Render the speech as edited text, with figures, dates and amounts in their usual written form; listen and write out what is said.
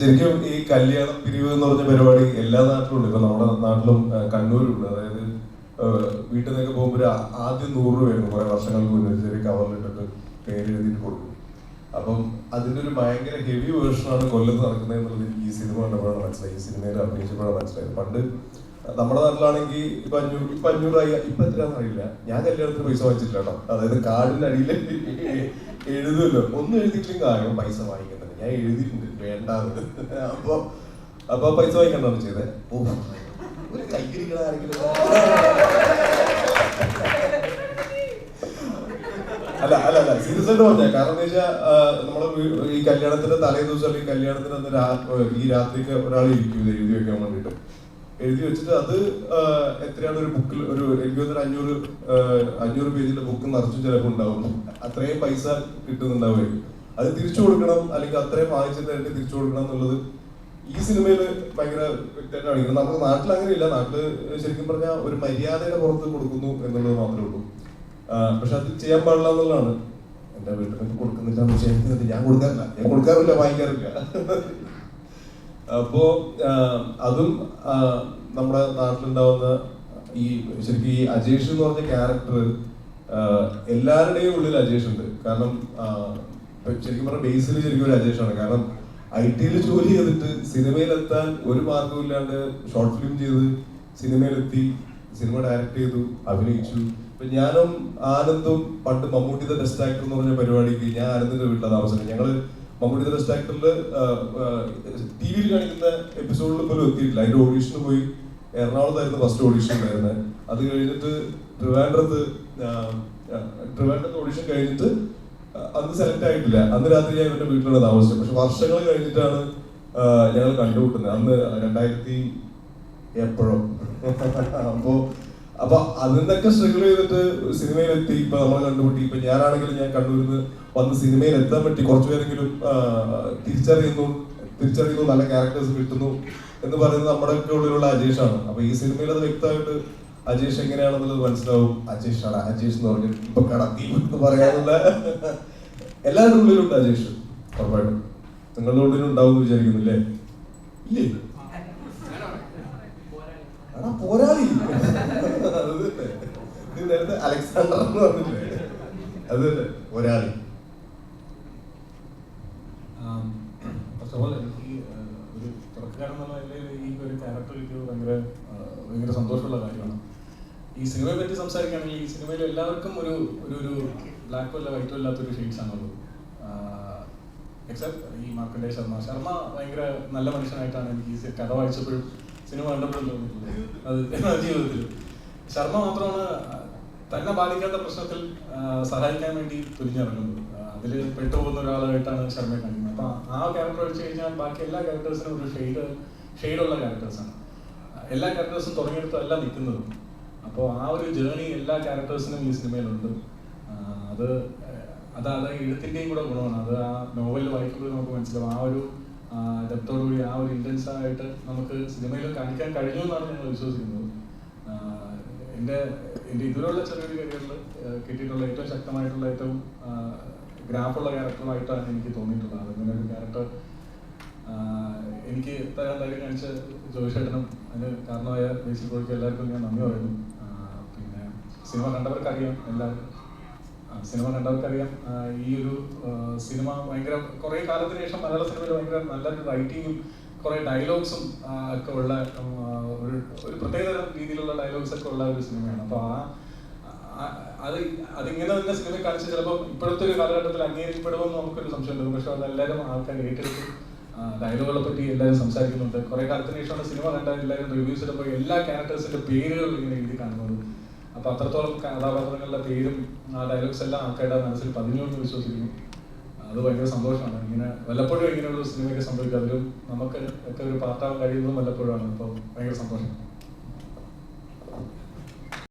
ശരിക്കും ഈ കല്യാണ പിരിവ് എന്ന് പറഞ്ഞ പരിപാടി എല്ലാ നാട്ടിലും ഉണ്ട്. ഇപ്പൊ നമ്മുടെ നാട്ടിലും കണ്ണൂരുണ്ട്. അതായത് വീട്ടിൽ നിന്നൊക്കെ പോകുമ്പോൾ ആദ്യം 100 രൂപയായിരുന്നു കുറെ വർഷങ്ങൾക്ക് മുന്നേ ചെറിയ കവറിലിട്ടിട്ട് പേര് എഴുതിയിട്ട് കൊടുക്കും. അപ്പം അതിന്റെ ഒരു ഭയങ്കര ഹെവി വേർഷനാണ് കൊല്ലത്ത് നടക്കുന്നത് എന്നുള്ളത് എനിക്ക് ഈ സിനിമ കണ്ടപ്പോഴാണ് മനസ്സിലായി. ഈ സിനിമയിൽ അഭിനയിച്ചപ്പോഴാണ് മനസ്സിലായത്. പണ്ട് നമ്മുടെ നാട്ടിലാണെങ്കിൽ ഇപ്പൊ 500 ഇപ്പൊ എത്രയാണെന്ന് അറിയില്ല. ഞാൻ കല്യാണത്തിന് പൈസ വാങ്ങിച്ചിട്ടില്ല കേട്ടോ. അതായത് കാർഡിന്റെ അടിയിൽ എഴുതുമല്ലോ, ഒന്നും എഴുതിയിട്ടില്ലെങ്കിൽ ആരും പൈസ വാങ്ങിക്കുന്നത്. ഞാൻ എഴുതിയിട്ടുണ്ട് വേണ്ടാന്ന്. അപ്പൊ പൈസ വാങ്ങിക്കണ്ടാണ് ചെയ്തത്. ഒരു കൈക്കിരിക്കണ ആരെങ്കിലും അല്ല സീരിയസ് ആയിട്ട് പറഞ്ഞ കാരണം എന്താ വെച്ചാൽ നമ്മള് ഈ കല്യാണത്തിന്റെ തലേ ദിവസം അല്ലെങ്കിൽ കല്യാണത്തിന് അന്ന് ഈ രാത്രിക്ക് ഒരാൾ ഇരിക്കും എഴുതി വെക്കാൻ വേണ്ടിട്ട്. എഴുതി വെച്ചിട്ട് അത് എത്രയാണ് ഒരു ബുക്കിൽ ഒരു എനിക്ക് തോന്നുന്നു 500 പേജിന്റെ ബുക്ക് നിറച്ചും ചിലപ്പോൾ ഉണ്ടാവും. അത്രയും പൈസ കിട്ടുന്നുണ്ടാവുമായിരിക്കും. അത് തിരിച്ചു കൊടുക്കണം, അല്ലെങ്കിൽ അത്രയും വാങ്ങിച്ചിട്ട് തിരിച്ചു കൊടുക്കണം എന്നുള്ളത് ഈ സിനിമയിൽ ഭയങ്കര വ്യക്തമായിട്ട് കാണിക്കുന്നത്. നമ്മുടെ നാട്ടിൽ അങ്ങനെയില്ല. നാട്ടില് ശരിക്കും പറഞ്ഞാൽ ഒരു മര്യാദയുടെ പുറത്ത് കൊടുക്കുന്നു എന്നുള്ളത് മാത്രമേ ഉള്ളൂ. പക്ഷെ അത് ചെയ്യാൻ പാടില്ല എന്നുള്ളതാണ്. എന്റെ വീട്ടിൽ കൊടുക്കുന്നില്ല വിചാരിക്കുന്നത്. ഞാൻ കൊടുക്കാറില്ല, വാങ്ങിക്കാറില്ല. അപ്പോ അതും നമ്മുടെ നാട്ടിലുണ്ടാവുന്ന ഈ ശരിക്കും ഈ അജേഷ് എന്ന് പറഞ്ഞ ക്യാരക്ടർ എല്ലാവരുടെയും ഉള്ളിൽ അജേഷ് ഉണ്ട്. കാരണം ശരിക്കും പറഞ്ഞ ബേസിൽ ശരിക്കും ഒരു അജേഷാണ്. കാരണം IT-യിൽ ജോലി ചെയ്തിട്ട് സിനിമയിലെത്താൻ ഒരു മാർഗവും ഇല്ലാണ്ട് ഷോർട്ട് ഫിലിം ചെയ്ത് സിനിമയിലെത്തി, സിനിമ ഡയറക്ട് ചെയ്തു, അഭിനയിച്ചു. ഇപ്പൊ ഞാനും ആനന്ദും പണ്ട് മമ്മൂട്ടി ദ ബെസ്റ്റ് ആക്ടർ എന്ന് പറഞ്ഞ പരിപാടിക്ക് ഞാൻ ആനന്ദിന്റെ വീട്ടിലാണ് താമസിക്കുന്നത്. ഞങ്ങള് മമ്മൂട്ടി ദ ബെസ്റ്റ് ആക്ടറില് TV-യിൽ കാണിക്കുന്ന എപ്പിസോഡിൽ പോലും എത്തിയിട്ടില്ല. അതിന്റെ ഓഡീഷന് പോയി. എറണാകുളത്തായിരുന്നു ഫസ്റ്റ് ഓഡീഷൻ ഉണ്ടായിരുന്നത്. അത് കഴിഞ്ഞിട്ട് ട്രിവാൻഡ്രത്ത് ഓഡീഷൻ കഴിഞ്ഞിട്ട് അന്ന് സെലക്ട് ആയിട്ടില്ല. അന്ന് രാത്രി ഞാൻ ഇവന്റെ വീട്ടിലാണ് താമസിച്ചത്. പക്ഷെ വർഷങ്ങൾ കഴിഞ്ഞിട്ടാണ് ഞങ്ങൾ കണ്ടുമുട്ടുന്നത്. അന്ന് 2000 എപ്പോഴോ. അപ്പൊ അതിന്നൊക്കെ സ്ട്രഗിൾ ചെയ്തിട്ട് സിനിമയിലെത്തി. ഇപ്പൊ നമ്മൾ കണ്ടുമുട്ടി. ഇപ്പൊ ഞാനാണെങ്കിലും ഞാൻ കണ്ണൂരിൽ നിന്ന് വന്ന് സിനിമയിൽ എത്താൻ പറ്റി. കുറച്ചുപേരെങ്കിലും തിരിച്ചറിയുന്നു, നല്ല ക്യാരക്ടേഴ്സ് കിട്ടുന്നു എന്ന് പറയുന്നത് നമ്മുടെയൊക്കെ ഉള്ളിലുള്ള അജേഷാണ്. അപ്പൊ ഈ സിനിമയിൽ അത് വ്യക്തമായിട്ട് അജേഷ് എങ്ങനെയാണെന്നുള്ളത് മനസ്സിലാവും. അജേഷ് എന്ന് പറഞ്ഞു ഇപ്പൊ കടത്തി എന്ന് പറയാനുള്ള എല്ലാവരുടെ ഉള്ളിലുണ്ട് അജേഷ്. ഉറപ്പായിട്ടും നിങ്ങളുടെ ഉള്ളിലും ഉണ്ടാവും എന്ന് വിചാരിക്കുന്നില്ലേ? ഇല്ലേ? പോരാളി. അത് തന്നെ. നീ നേരത്തെ അലക്സാണ്ടർ എന്ന് പറഞ്ഞില്ലേ? അത് തന്നെ, പോരാളി. എനിക്ക് ഒരു തുടക്കക്കാരൻ എന്നുള്ള നിലയിൽ ഈ ഒരു ക്യാരക്ടർ എനിക്ക് ഭയങ്കര സന്തോഷമുള്ള കാര്യമാണ്. ഈ സിനിമയെ പറ്റി സംസാരിക്കുകയാണെങ്കിൽ ഈ സിനിമയിൽ എല്ലാവർക്കും ഒരു ഒരു ബ്ലാക്കോ അല്ല വൈറ്റോ ഇല്ലാത്തൊരു ഷെയ്ഡ്സ് ആണുള്ളത്. എക്സെപ്റ്റ് ഈ മാർക്കണ്ഡേ ശർമ്മ ഭയങ്കര നല്ല മനുഷ്യനായിട്ടാണ് എനിക്ക് ഈ കഥ വായിച്ചപ്പോഴും സിനിമ കണ്ടപ്പോഴും തോന്നിയിട്ടുള്ളത്. അത് ജീവിതത്തിൽ ശർമ്മ മാത്രമാണ് തന്നെ ബാധിക്കാത്ത പ്രശ്നത്തിൽ സഹായിക്കാൻ വേണ്ടി തുനിഞ്ഞിറങ്ങുന്നത്. അതിൽ പെട്ടുപോകുന്ന ഒരാളായിട്ടാണ് ശർമ്മയെ കാണിക്കുന്നത്. അപ്പൊ ആ ക്യാരക്ടർ വെച്ച് കഴിഞ്ഞാൽ ബാക്കി എല്ലാ ക്യാരക്ടേഴ്സിനും ഒരു ഷെയ്ഡുള്ള ക്യാരക്ടേഴ്സാണ്. എല്ലാ ക്യാരക്ടേഴ്സും തുടങ്ങിയെടുത്തല്ല നിൽക്കുന്നതും. അപ്പോൾ ആ ഒരു ജേർണി എല്ലാ ക്യാരക്ടേഴ്സിനും ഈ സിനിമയിലുണ്ട്. അത് എഴുത്തിൻ്റെയും കൂടെ ഗുണമാണ്. അത് ആ നോവലിൽ വായിക്കുമ്പോൾ നമുക്ക് മനസ്സിലാവും. ആ ഒരു ഡെപ്തോടുകൂടി ആ ഒരു ഇൻറ്റൻസ് ആയിട്ട് നമുക്ക് സിനിമയിൽ കാണിക്കാൻ കഴിഞ്ഞു എന്നാണ് ഞങ്ങൾ വിശ്വസിക്കുന്നത്. എൻ്റെ ഇതിലുള്ള ചെറിയൊരു കരിയറിൽ കിട്ടിയിട്ടുള്ള ഏറ്റവും ശക്തമായിട്ടുള്ള ഏറ്റവും ഗ്രാഫുള്ള ക്യാരക്ടറുമായിട്ടാണ് എനിക്ക് തോന്നിയിട്ടുള്ളത്. അങ്ങനെ ഒരു ക്യാരക്ടർ എനിക്ക് തരാൻ ധൈര്യം കാണിച്ച ജോയിഷേട്ടനും അതിന് കാരണമായ ബേസിൽ കോഴിക്ക് എല്ലാവർക്കും ഞാൻ നന്ദി പറയുന്നു. പിന്നെ സിനിമ കണ്ടവർക്കറിയാം ഈ ഒരു സിനിമ ഭയങ്കര കുറേ കാലത്തിന് ശേഷം മലയാള സിനിമയിൽ ഭയങ്കര നല്ലൊരു റൈറ്റിങ്ങും കുറേ ഡയലോഗ്സും ഒക്കെ ഉള്ള ഒരു പ്രത്യേകതരം രീതിയിലുള്ള ഡയലോഗ്സ് ഒക്കെ ഉള്ള ഒരു സിനിമയാണ്. അപ്പോൾ അതിങ്ങനെ തന്നെ സിനിമ കാണിച്ച് ചിലപ്പോൾ ഇപ്പോഴത്തെ ഒരു കാലഘട്ടത്തിൽ അംഗീകരിക്കപ്പെടുമെന്ന് നമുക്കൊരു സംശയമുണ്ട്. പക്ഷെ അതെല്ലാവരും ആൾക്കാർ ഏറ്റെടുത്ത് ഡയലോഗുകളെ പറ്റി എല്ലാവരും സംസാരിക്കുന്നുണ്ട്. കുറേ കാലത്തിന് ശേഷമാണ് സിനിമ കണ്ട എല്ലാവരും റിവ്യൂസ് ഇടുമ്പോൾ എല്ലാ ക്യാരക്ടേഴ്സിന്റെ പേരുകൾ ഇങ്ങനെ എഴുതി കാണുന്നത്. അപ്പൊ അത്രത്തോളം കഥാപാത്രങ്ങളുടെ പേരും ആ ഡയലോഗ്സ് എല്ലാം ആൾക്കാരുടെ മനസ്സിൽ പതിഞ്ഞു എന്ന് വിശ്വസിക്കുന്നു. അത് ഭയങ്കര സന്തോഷമാണ്. ഇങ്ങനെ വല്ലപ്പോഴും ഇങ്ങനെയുള്ള സിനിമയൊക്കെ സംഭവിക്കുക. അതിലും നമുക്ക് ഒക്കെ ഒരു പാർട്ടാവാൻ കഴിയുന്നതും വല്ലപ്പോഴാണ്. അപ്പോൾ ഭയങ്കര സന്തോഷം.